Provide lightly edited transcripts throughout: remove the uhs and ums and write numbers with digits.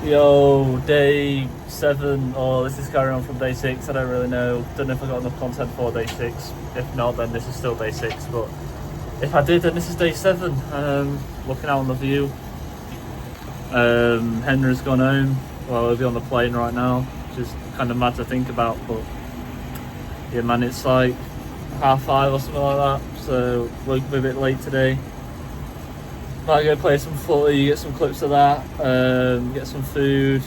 Yo, day 7, or this is carrying on from day 6, I don't really know. Don't know if I got enough content for day 6. If not, then this is still day 6, but if I did, then this is day 7. Looking out on the view. Henry's gone home. Well, he'll be on the plane right now, which is kind of mad to think about, but yeah, man, it's like 5:30 or something like that, so we're a bit late today. Might go play some footy, get some clips of that, get some food,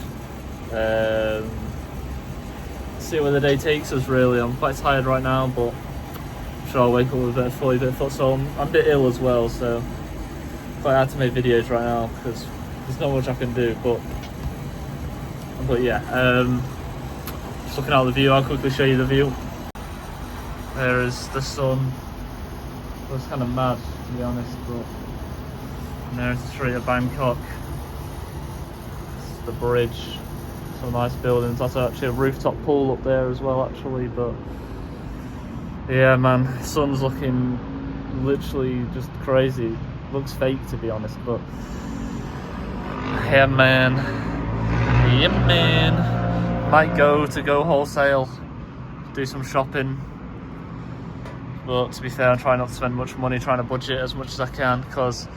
see where the day takes us really. I'm quite tired right now, but I'm sure I'll wake up with a bit of footy, a bit of futsal. I'm a bit ill as well, so quite hard to make videos right now because there's not much I can do, but yeah, just looking out the view. I'll quickly show you the view. There is the sun. It was kind of mad, to be honest, but and there's the street of Bangkok. It's the bridge, some nice buildings. That's actually a rooftop pool up there as well, actually. But yeah, man, the sun's looking literally just crazy. Looks fake, to be honest, but yeah, man. Might go wholesale, do some shopping. But to be fair, I'm trying not to spend much money, trying to budget as much as I can, because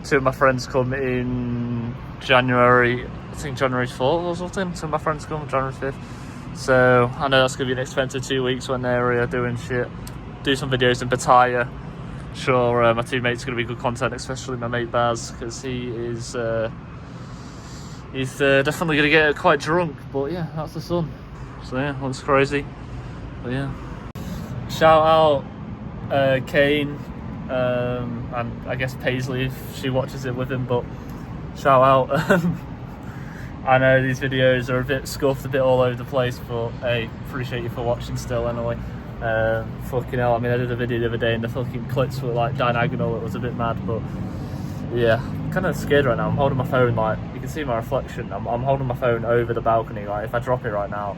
2 of my friends come in January, I think January 4th or something. 2 of my friends come January 5th. So I know that's going to be an expensive 2 weeks when they're doing shit. Do some videos in Pattaya. Sure, my teammate's going to be good content, especially my mate Baz, because he is he's definitely going to get quite drunk. But yeah, that's the sun. So yeah, looks crazy. But yeah. Shout out Kane. And I guess Paisley if she watches it with him, but shout out. I know these videos are a bit scuffed, a bit all over the place, but hey, appreciate you for watching still anyway. Fucking hell, I mean, I did a video the other day and the fucking clips were like diagonal. It was a bit mad, but yeah, I'm kind of scared right now. I'm holding my phone, like, you can see my reflection. I'm holding my phone over the balcony, like, if I drop it right now,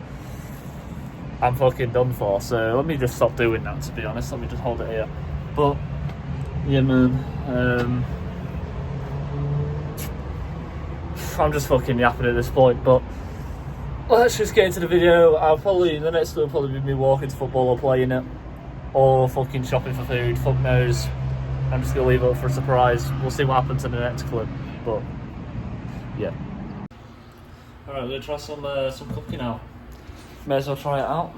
I'm fucking done for. So let me just stop doing that, to be honest. Let me just hold it here. But yeah, man, I'm just fucking yapping at this point, but let's just get into the video. The next one will probably be me walking to football or playing it, or fucking shopping for food, fuck knows. I'm just gonna leave it up for a surprise. We'll see what happens in the next clip, but yeah. Alright, we're gonna try some cooking out. May as well try it out.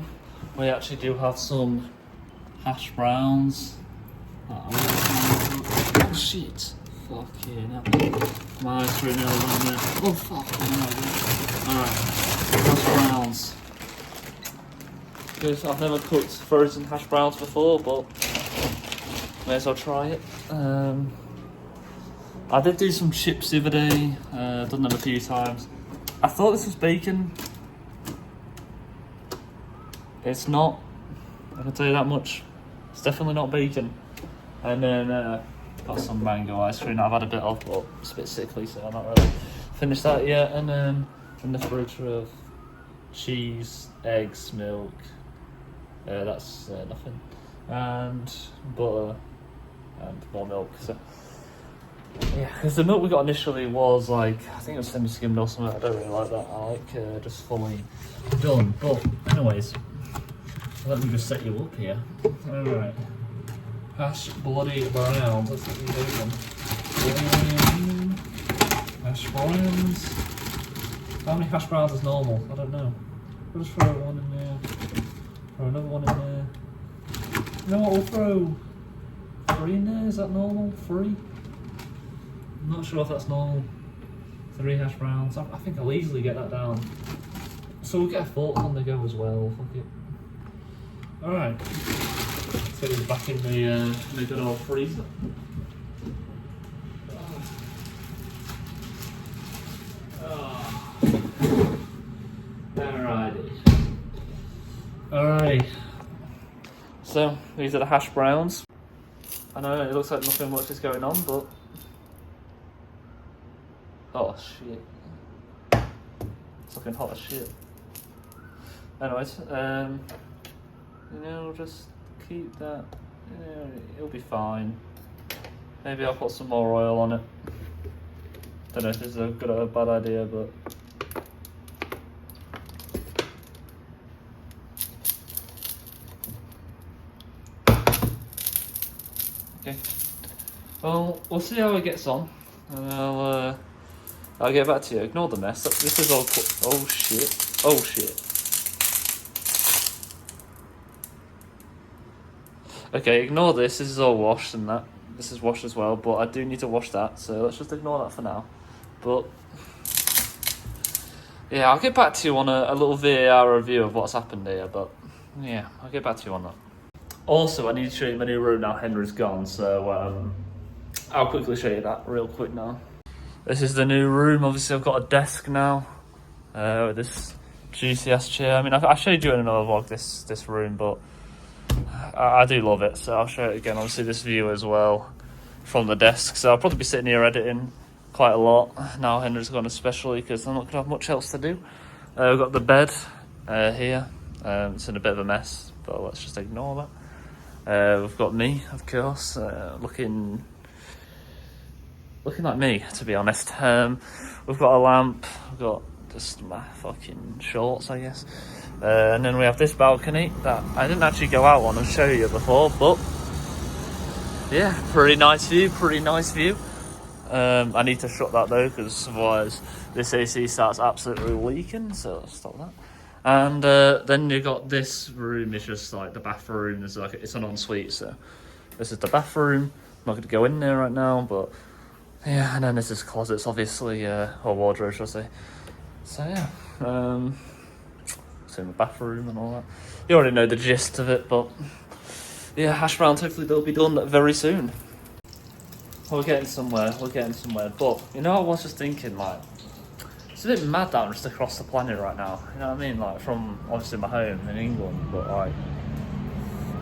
We actually do have some hash browns. Oh shit. Fucking hell. My eyes right now on there. Oh fucking hell. Alright. Hash browns. Because I've never cooked frozen hash browns before, but may as well try it. I did do some chips the other day. Done them a few times. I thought this was bacon. It's not. I can tell you that much. It's definitely not bacon. And then got some mango ice cream that I've had a bit of, but it's a bit sickly, so I'm not really finished that yet. And then in the fridge of cheese, eggs, milk. That's nothing. And butter and more milk. So yeah, because the milk we got initially was like, I think it was semi-skimmed or something. I don't really like that. I like just fully done. But anyways, let me just set you up here. All right. Hash bloody browns. Let's get these open. Hash browns. How many hash browns is normal? I don't know. We'll just throw one in there. Throw another one in there. You know what? We'll throw 3 in there. Is that normal? 3? I'm not sure if that's normal. 3 hash browns. I think I'll easily get that down. So we'll get a 4th on the go as well. Fuck it. Alright. Let's get these back in the good old freezer. Alright. So, these are the hash browns. I know it looks like nothing much is going on, but oh shit. It's looking hot as shit. Anyways, you know, just keep that, you know, it'll be fine. Maybe I'll put some more oil on it. Don't know if this is a good or a bad idea, but Okay. Well, we'll see how it gets on, and I'll get back to you. Ignore the mess. This is all. Oh shit! Oh shit! Okay, ignore this. This is all washed and that. This is washed as well, but I do need to wash that. So let's just ignore that for now. But yeah, I'll get back to you on a little VAR review of what's happened here. But yeah, I'll get back to you on that. Also, I need to show you my new room now. Henry's gone, so I'll quickly show you that real quick now. This is the new room. Obviously, I've got a desk now with this GCS chair. I mean, I showed you in another vlog this room, but I do love it. So I'll show it again. Obviously, this view as well from the desk. So I'll probably be sitting here editing quite a lot now. Henry's gone, especially because I'm not going to have much else to do. We've got the bed here. It's in a bit of a mess, but let's just ignore that. We've got me, of course, looking like me, to be honest. We've got a lamp, we've got just my fucking shorts, I guess. And then we have this balcony that I didn't actually go out on and show you before, but yeah, pretty nice view. I need to shut that though, because otherwise this AC starts absolutely leaking, so let's stop that. And then you got this room, is just like the bathroom. It's an ensuite, so this is the bathroom. I'm not going to go in there right now, but yeah. And then this is closets, obviously, or wardrobe, should I say? So yeah, it's in the bathroom and all that. You already know the gist of it, but yeah, hash browns. Hopefully they'll be done very soon. We're getting somewhere. But you know, I was just thinking, like, it's a bit mad that I'm just across the planet right now. You know what I mean? Like, from obviously my home in England, but like,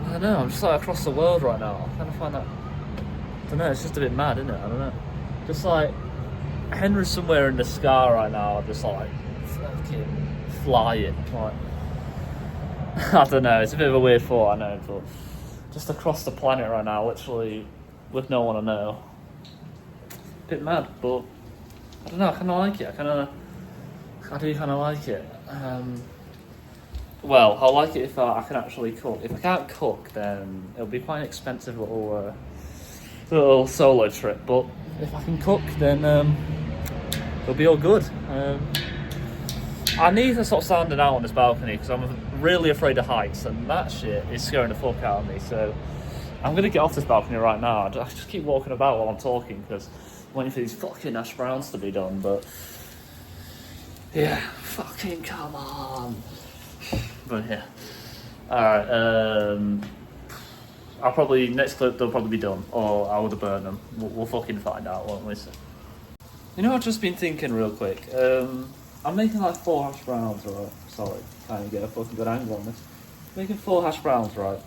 I don't know. I'm just like across the world right now. I kind of find that. I don't know. It's just a bit mad, isn't it? I don't know. Just like Henry's somewhere in the sky right now, just like fucking flying. Like, I don't know. It's a bit of a weird thought, I know, but just across the planet right now, literally, with no one I know. Bit mad, but I don't know. I kind of like it. I do kind of like it. Well, I'll like it if I can actually cook. If I can't cook, then it'll be quite an expensive little solo trip. But if I can cook, then it'll be all good. I need to stop standing out on this balcony because I'm really afraid of heights, and that shit is scaring the fuck out of me. So I'm going to get off this balcony right now. I just keep walking about while I'm talking because I'm waiting for these fucking hash browns to be done, but yeah, fucking come on. But yeah. Alright, I'll probably, next clip they'll probably be done, or I would have burned them. We'll fucking find out, won't we? So, you know, I've just been thinking real quick. I'm making like 4 hash browns, right? Sorry, can't even get a fucking good angle on this. Making 4 hash browns, right?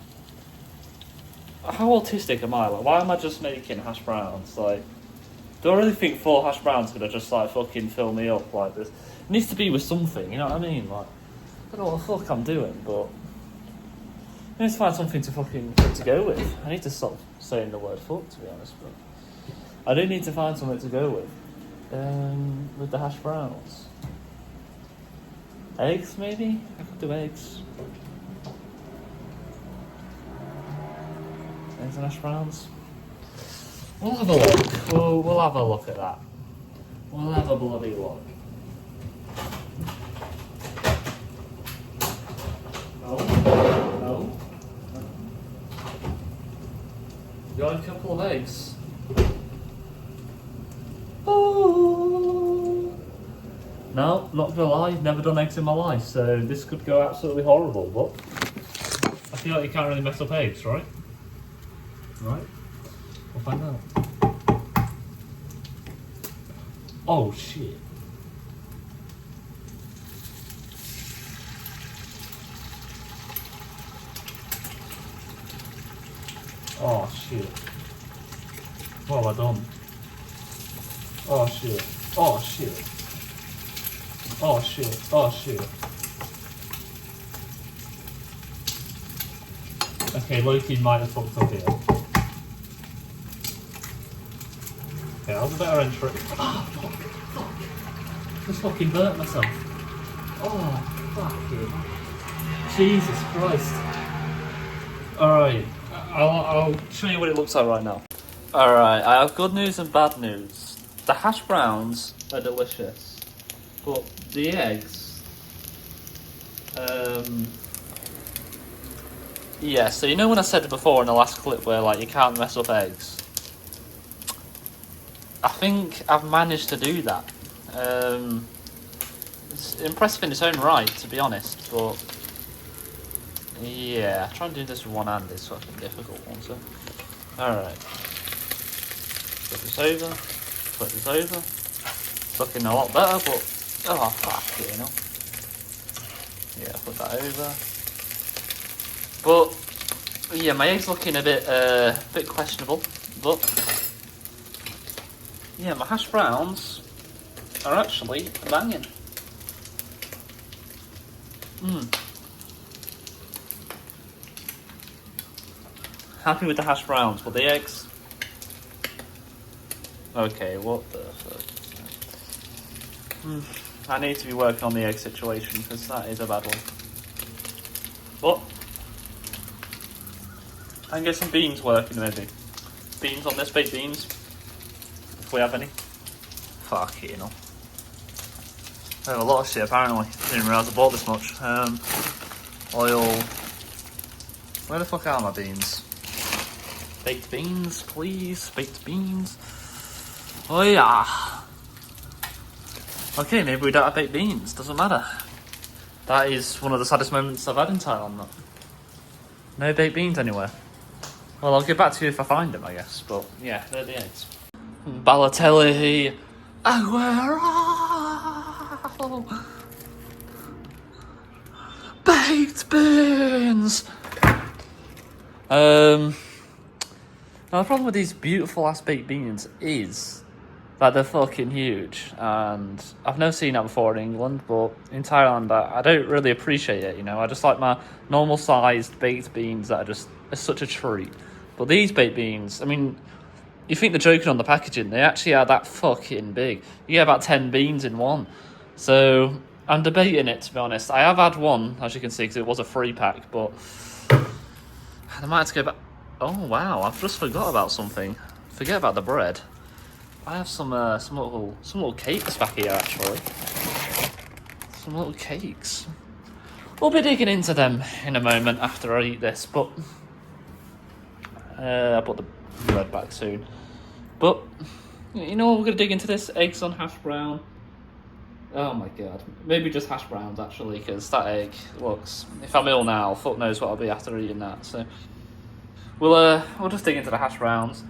How autistic am I? Like, why am I just making hash browns? Like, do I really think 4 hash browns could have just like fucking fill me up like this? It needs to be with something, you know what I mean? Like, I don't know what the fuck I'm doing, but I need to find something to go with. I need to stop saying the word fuck, to be honest, but I do need to find something to go with the hash browns. Eggs, maybe? I could do eggs. Eggs and hash browns. We'll have a look. We'll have a look at that. We'll have a bloody look. No. Got a couple of eggs. Oh. No, not gonna lie, never done eggs in my life, so this could go absolutely horrible, but I feel like you can't really mess up eggs, right? Right? We'll find out. Oh shit. Oh shit. What have I done? Oh shit. Oh shit. Oh shit. Oh shit. Okay, Loki might have fucked up here. Okay, that was a better entry. Ah, fuck, fuck. Just fucking burnt myself. Oh, fucking. Jesus Christ. Alright. I'll show you what it looks like right now. Alright, I have good news and bad news. The hash browns are delicious, but the eggs, yeah, so you know when I said before in the last clip where like you can't mess up eggs? I think I've managed to do that. It's impressive in its own right, to be honest, but yeah, trying to do this with one hand is fucking difficult one, so. Alright. Flip this over, flip this over. It's looking a lot better, but oh fuck, you know. Yeah, flip that over. But yeah, my egg's looking a bit questionable, but yeah, my hash browns are actually banging. Happy with the hash browns, but the eggs. Okay, what the fuck? I need to be working on the egg situation because that is a bad one. But I can get some beans working maybe. Beans on this, baked beans. If we have any. Fuck it, you know. I have a lot of shit apparently. Didn't realise I bought this much. Oil. Where the fuck are my beans? Baked beans, please. Baked beans. Oh yeah. Okay, maybe we don't have baked beans. Doesn't matter. That is one of the saddest moments I've had in Thailand. Though. No baked beans anywhere. Well, I'll get back to you if I find them, I guess. But yeah, they're the eggs. Balotelli. Aguero. Baked beans. Now the problem with these beautiful ass baked beans is that they're fucking huge, and I've never seen that before in England, but in Thailand I don't really appreciate it, you know. I just like my normal sized baked beans that are such a treat. But these baked beans, I mean, you think they're joking on the packaging, they actually are that fucking big. You get about 10 beans in one. So I'm debating it, to be honest. I have had one, as you can see, because it was a free pack, but I might have to go back. Oh wow, I've just forgot about something. Forget about the bread. I have some little cakes back here actually. Some little cakes. We'll be digging into them in a moment after I eat this, but I'll put the bread back soon. But you know what, we're gonna dig into this eggs on hash brown. Oh my god, maybe just hash browns actually, because that egg looks. If I'm ill now, fuck knows what I'll be after eating that. So we'll just dig into the hash browns.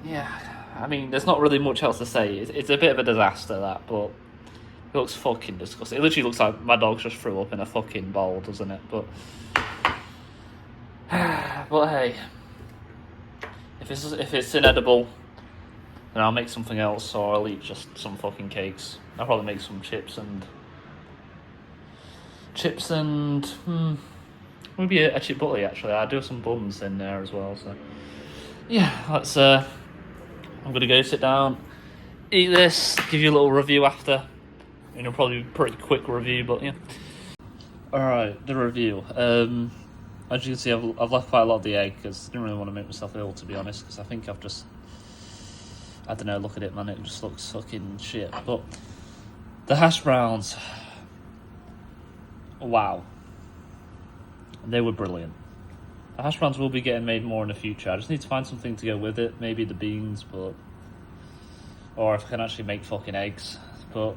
Yeah, I mean, there's not really much else to say. It's a bit of a disaster, that, but it looks fucking disgusting. It literally looks like my dog just threw up in a fucking bowl, doesn't it? But hey, if it's inedible, then I'll make something else, or I'll eat just some fucking cakes. I'll probably make some chips and maybe a chip butty actually. I'll do some buns in there as well. So yeah, let's. I'm gonna go sit down, eat this, give you a little review after. You know, probably a pretty quick review, but yeah. Alright, the review. As you can see, I've left quite a lot of the egg because I didn't really want to make myself ill, to be honest, because I think I've just, I don't know, look at it, man, it just looks fucking shit. But the hash browns, wow, they were brilliant. The hash browns will be getting made more in the future. I just need to find something to go with it, maybe the beans, but, or if I can actually make fucking eggs, but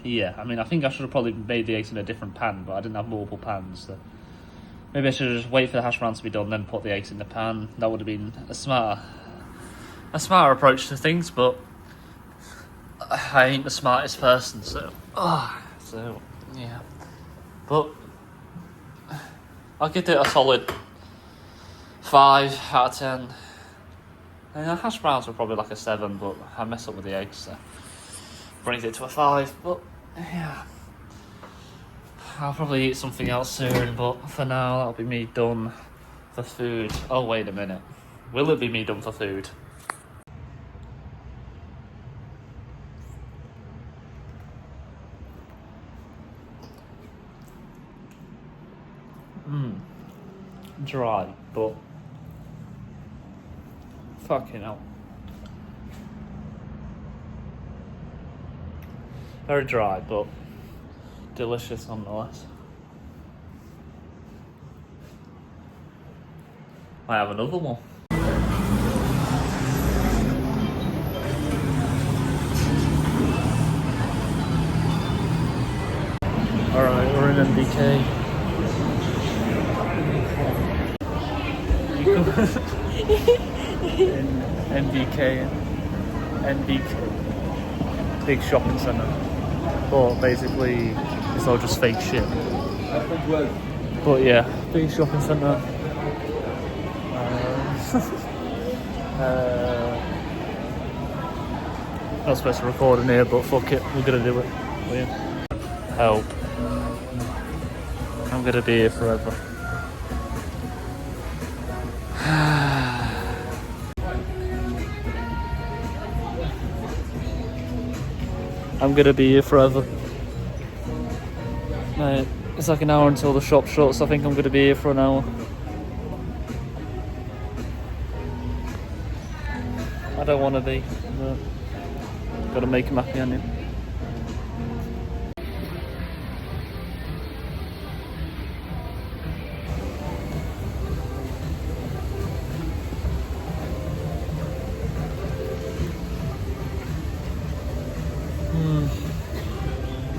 yeah, I mean, I think I should have probably made the eggs in a different pan, but I didn't have multiple pans, so maybe I should have just wait for the hash browns to be done, then put the eggs in the pan. That would have been a smarter approach to things, but I ain't the smartest person, so yeah. But I'll give it a solid 5 out of 10. And the hash browns were probably like a 7, but I messed up with the eggs, so brings it to a 5. But yeah, I'll probably eat something else soon, but for now that'll be me done for food. Oh wait a minute, will it be me done for food? dry, but fucking hell. Very dry, but delicious nonetheless. I have another one. Alright, we're in MBK. NBK, big shopping centre. But basically, it's all just fake shit. But yeah, big shopping centre. Not supposed to record in here, but fuck it, we're gonna do it. Help. I'm gonna be here forever. I'm gonna be here forever. Mate, it's like an hour until the shop shuts. I think I'm gonna be here for an hour. I don't want to be, but gotta make him happy, haven't you?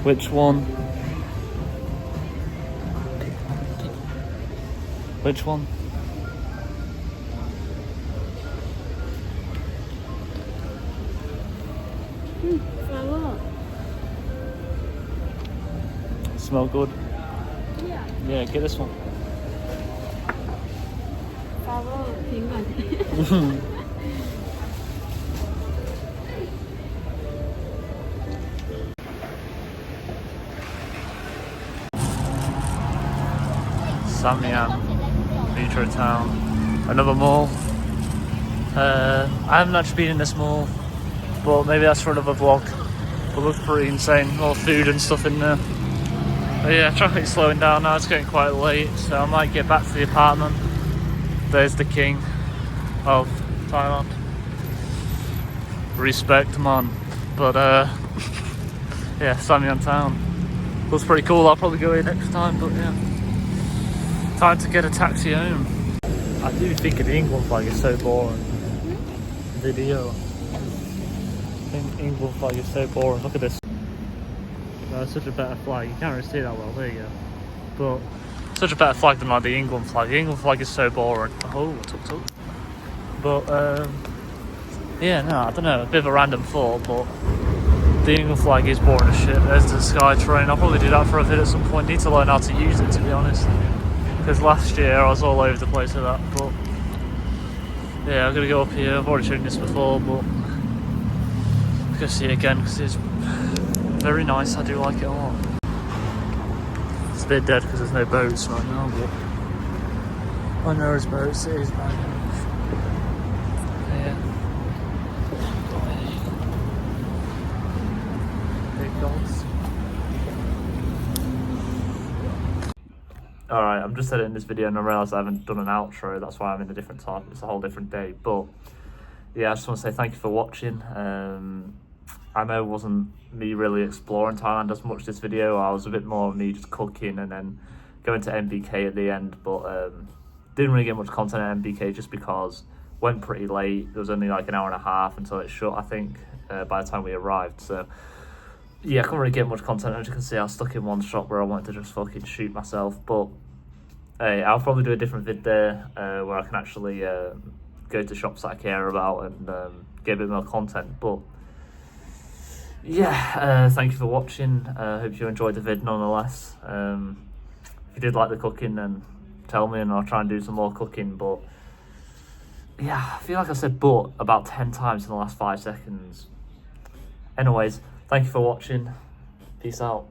Which one? Which one? Flower. Smell good? Yeah. Yeah, get this one. Flower, pink one. Samyang, Metro Town, another mall. I haven't actually been in this mall, but maybe that's for another vlog. It looks pretty insane, all food and stuff in there. But yeah, traffic's slowing down now, it's getting quite late, so I might get back to the apartment. There's the king of Thailand. Respect, man. But yeah, Samyang Town. Looks pretty cool, I'll probably go here next time, but yeah. Time to get a taxi home. I do think the England flag is so boring. Video. I think England flag is so boring. Look at this. It's such a better flag. You can't really see that well. There you go. But such a better flag than like the England flag. The England flag is so boring. Oh, tuk. But yeah, no, I don't know. A bit of a random thought, but the England flag is boring as shit. There's the sky train. I'll probably do that for a bit at some point. Need to learn how to use it, to be honest. Because last year I was all over the place with that, but yeah, I'm gonna go up here. I've already shown this before, but I'm gonna see it again because it's very nice. I do like it a lot. It's a bit dead because there's no boats right now, but when there is boats, it is nice. Yeah. Big dogs. Alright, I'm just editing this video and I realised I haven't done an outro, that's why I'm in a different time, it's a whole different day. But yeah, I just want to say thank you for watching. I know it wasn't me really exploring Thailand as much this video, I was a bit more of me just cooking and then going to MBK at the end, but didn't really get much content at MBK just because went pretty late. There was only like an hour and a half until it shut, I think, by the time we arrived, so yeah, I couldn't really get much content. As you can see, I was stuck in one shop where I wanted to just fucking shoot myself. But hey, I'll probably do a different vid there where I can actually go to shops that I care about and get a bit more content. But yeah, thank you for watching. Hope you enjoyed the vid nonetheless. If you did like the cooking, then tell me and I'll try and do some more cooking. But yeah, I feel like I said but about 10 times in the last 5 seconds. Anyways, thank you for watching. Peace out.